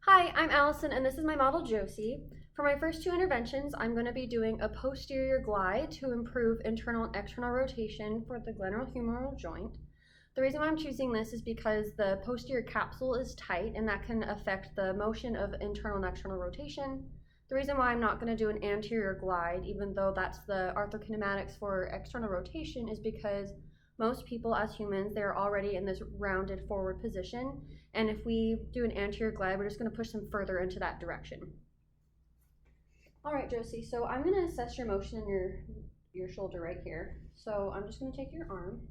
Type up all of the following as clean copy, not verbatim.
Hi, I'm Allison and this is my model Josie. For my first two interventions, I'm going to be doing a posterior glide to improve internal and external rotation for the glenohumeral joint. The reason why I'm choosing this is because the posterior capsule is tight and that can affect the motion of internal and external rotation. The reason why I'm not going to do an anterior glide, even though that's the arthrokinematics for external rotation, is because most people as humans, they're already in this rounded forward position. And if we do an anterior glide, we're just going to push them further into that direction. All right, Josie, so I'm going to assess your motion in your shoulder right here. So I'm just going to take your arm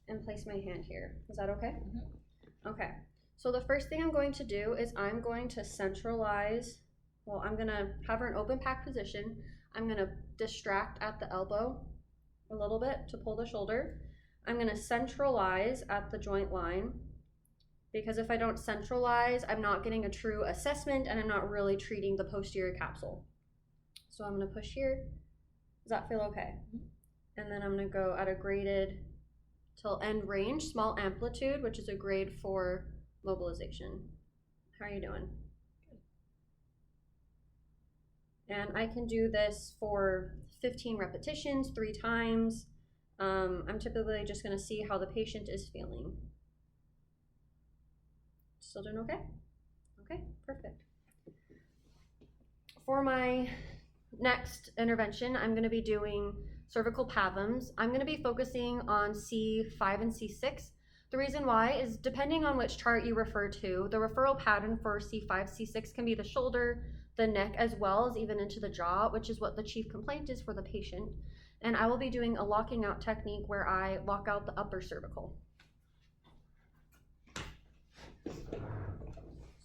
and place my hand here. Is that okay? Mm-hmm. Okay. So the first thing I'm going to do is I'm going to centralize, well, I'm going to have her in open pack position. I'm going to distract at the elbow a little bit to pull the shoulder. I'm going to centralize at the joint line, because if I don't centralize, I'm not getting a true assessment and I'm not really treating the posterior capsule. So I'm going to push here. Does that feel okay? And then I'm going to go at a graded till end range, small amplitude, which is a grade 4 mobilization. How are you doing? And I can do this for 15 repetitions, 3 times. I'm typically just going to see how the patient is feeling. Still doing okay? Okay, perfect. For my next intervention, I'm going to be doing cervical PAVIMs. I'm going to be focusing on C5 and C6. The reason why is depending on which chart you refer to, the referral pattern for C5, C6 can be the shoulder, the neck, as well as even into the jaw, which is what the chief complaint is for the patient. And I will be doing a locking out technique where I lock out the upper cervical.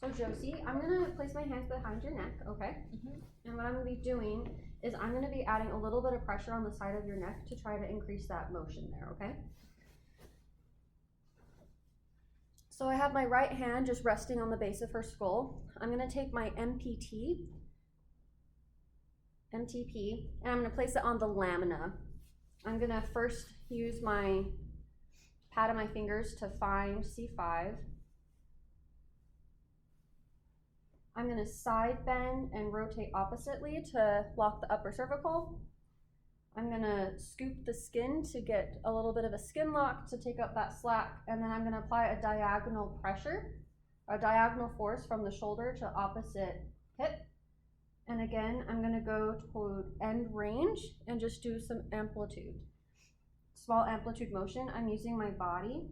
So Josie, I'm gonna place my hands behind your neck, okay? And what I'm gonna be doing is I'm gonna be adding a little bit of pressure on the side of your neck to try to increase that motion there, okay? So I have my right hand just resting on the base of her skull. I'm gonna take my MTP, and I'm gonna place it on the lamina. I'm gonna first use my pad of my fingers to find C5. I'm going to side bend and rotate oppositely to lock the upper cervical. I'm going to scoop the skin to get a little bit of a skin lock to take up that slack, and then I'm going to apply a diagonal pressure, a diagonal force from the shoulder to opposite hip. And again, I'm going to go to end range and just do some amplitude. Small amplitude motion. I'm using my body.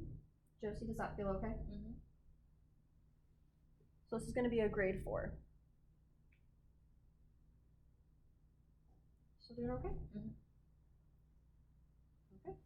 Josie, does that feel okay? Mm-hmm. So this is going to be a grade 4. So doing okay? Mm-hmm. Okay.